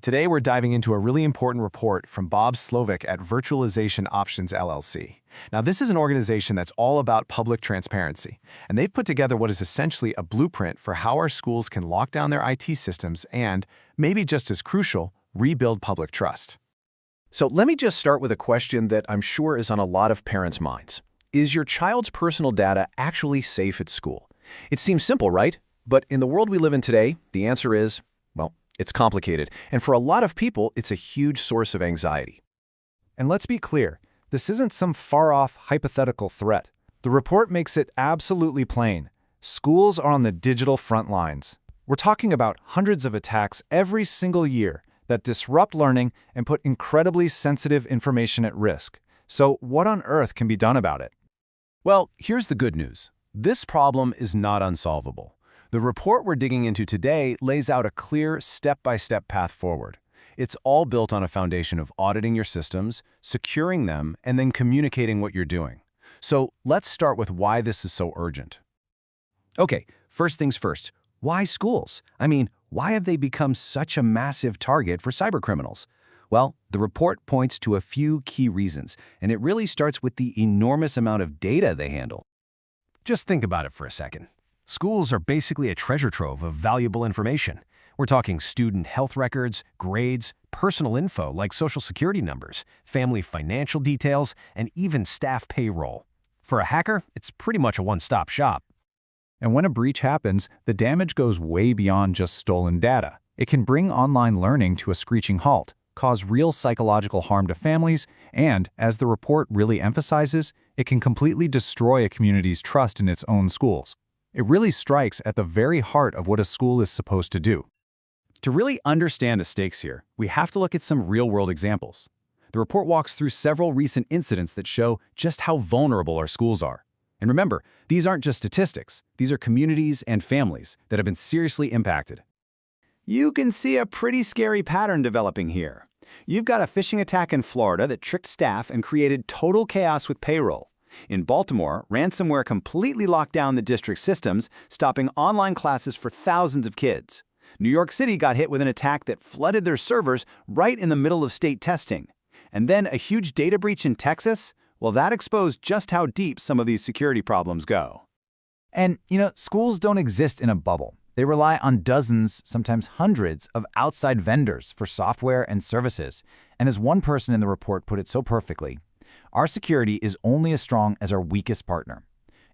Today we're diving into a really important report from Bob Slovic at Virtualization Options LLC. Now this is an organization that's all about public transparency, and they've put together what is essentially a blueprint for how our schools can lock down their IT systems and, maybe just as crucial, rebuild public trust. So let me just start with a question that I'm sure is on a lot of parents' minds. Is your child's personal data actually safe at school? It seems simple, right? But in the world we live in today, the answer is, well, it's complicated. And for a lot of people, it's a huge source of anxiety. And let's be clear, this isn't some far-off hypothetical threat. The report makes it absolutely plain. Schools are on the digital front lines. We're talking about hundreds of attacks every single year that disrupt learning and put incredibly sensitive information at risk. So what on earth can be done about it? Well, here's the good news. This problem is not unsolvable. The report we're digging into today lays out a clear step-by-step path forward. It's all built on a foundation of auditing your systems, securing them, and then communicating what you're doing. So let's start with why this is so urgent. Okay, first things first. Why schools? I mean, why have they become such a massive target for cybercriminals? Well, the report points to a few key reasons, and it really starts with the enormous amount of data they handle. Just think about it for a second. Schools are basically a treasure trove of valuable information. We're talking student health records, grades, personal info like social security numbers, family financial details, and even staff payroll. For a hacker, it's pretty much a one-stop shop. And when a breach happens, the damage goes way beyond just stolen data. It can bring online learning to a screeching halt, cause real psychological harm to families, and, as the report really emphasizes, it can completely destroy a community's trust in its own schools. It really strikes at the very heart of what a school is supposed to do. To really understand the stakes here, we have to look at some real-world examples. The report walks through several recent incidents that show just how vulnerable our schools are. And remember, these aren't just statistics. These are communities and families that have been seriously impacted. You can see a pretty scary pattern developing here. You've got a phishing attack in Florida that tricked staff and created total chaos with payroll. In Baltimore, ransomware completely locked down the district's systems, stopping online classes for thousands of kids. New York City got hit with an attack that flooded their servers right in the middle of state testing. And then a huge data breach in Texas? Well, that exposed just how deep some of these security problems go. And, schools don't exist in a bubble. They rely on dozens, sometimes hundreds, of outside vendors for software and services. And as one person in the report put it so perfectly, our security is only as strong as our weakest partner.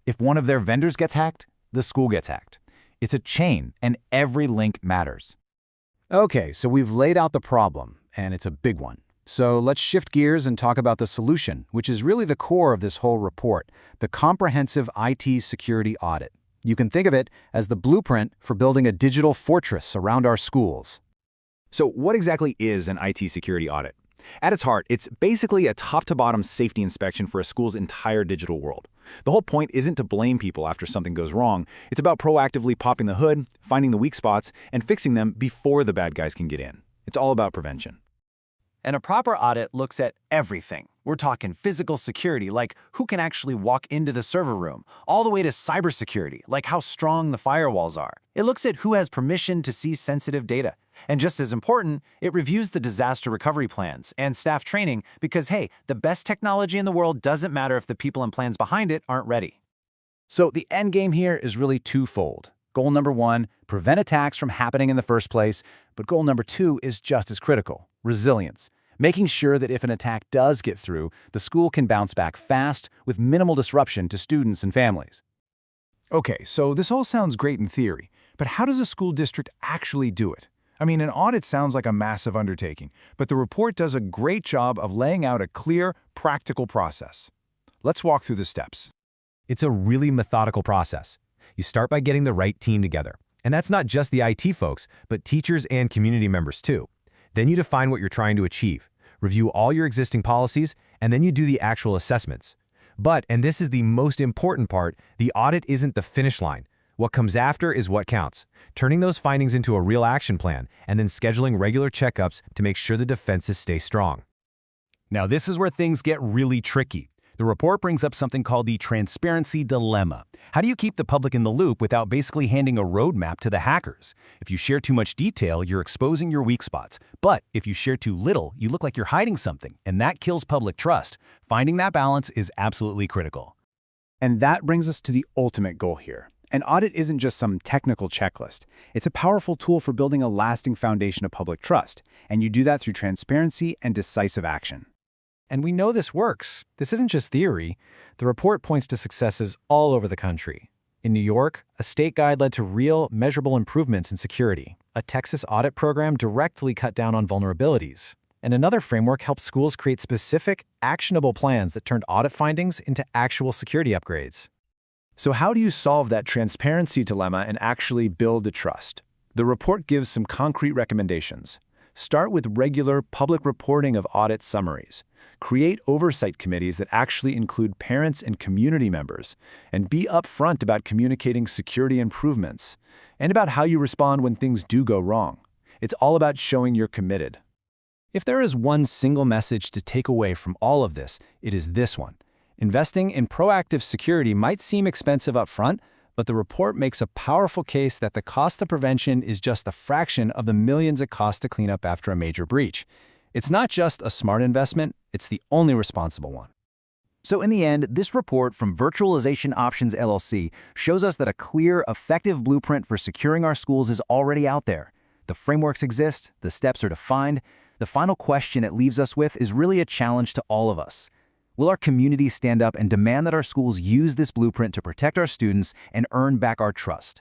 If one of their vendors gets hacked, the school gets hacked. It's a chain, and every link matters. Okay, so we've laid out the problem, and it's a big one. So let's shift gears and talk about the solution, which is really the core of this whole report, the comprehensive IT security audit. You can think of it as the blueprint for building a digital fortress around our schools. So what exactly is an IT security audit? At its heart, it's basically a top-to-bottom safety inspection for a school's entire digital world. The whole point isn't to blame people after something goes wrong. It's about proactively popping the hood, finding the weak spots, and fixing them before the bad guys can get in. It's all about prevention. And a proper audit looks at everything. We're talking physical security, like who can actually walk into the server room, all the way to cybersecurity, like how strong the firewalls are. It looks at who has permission to see sensitive data. And just as important, it reviews the disaster recovery plans and staff training because, hey, the best technology in the world doesn't matter if the people and plans behind it aren't ready. So the end game here is really twofold. Goal number one, prevent attacks from happening in the first place, but goal number two is just as critical, resilience. Making sure that if an attack does get through, the school can bounce back fast with minimal disruption to students and families. Okay, so this all sounds great in theory, but how does a school district actually do it? I mean, an audit sounds like a massive undertaking, but the report does a great job of laying out a clear, practical process. Let's walk through the steps. It's a really methodical process. You start by getting the right team together. And that's not just the IT folks, but teachers and community members too. Then you define what you're trying to achieve, review all your existing policies, and then you do the actual assessments. But, and this is the most important part, the audit isn't the finish line. What comes after is what counts, turning those findings into a real action plan and then scheduling regular checkups to make sure the defenses stay strong. Now, this is where things get really tricky. The report brings up something called the transparency dilemma. How do you keep the public in the loop without basically handing a roadmap to the hackers? If you share too much detail, you're exposing your weak spots. But if you share too little, you look like you're hiding something, and that kills public trust. Finding that balance is absolutely critical. And that brings us to the ultimate goal here. An audit isn't just some technical checklist. It's a powerful tool for building a lasting foundation of public trust, and you do that through transparency and decisive action. And we know this works. This isn't just theory. The report points to successes all over the country. In New York, a state guide led to real, measurable improvements in security. A Texas audit program directly cut down on vulnerabilities. And another framework helped schools create specific, actionable plans that turned audit findings into actual security upgrades. So how do you solve that transparency dilemma and actually build the trust? The report gives some concrete recommendations. Start with regular public reporting of audit summaries. Create oversight committees that actually include parents and community members, and be upfront about communicating security improvements, and about how you respond when things do go wrong. It's all about showing you're committed. If there is one single message to take away from all of this, it is this one. Investing in proactive security might seem expensive up front, but the report makes a powerful case that the cost of prevention is just a fraction of the millions it costs to clean up after a major breach. It's not just a smart investment, it's the only responsible one. So in the end, this report from Virtualization Options LLC shows us that a clear, effective blueprint for securing our schools is already out there. The frameworks exist, the steps are defined. The final question it leaves us with is really a challenge to all of us. Will our community stand up and demand that our schools use this blueprint to protect our students and earn back our trust?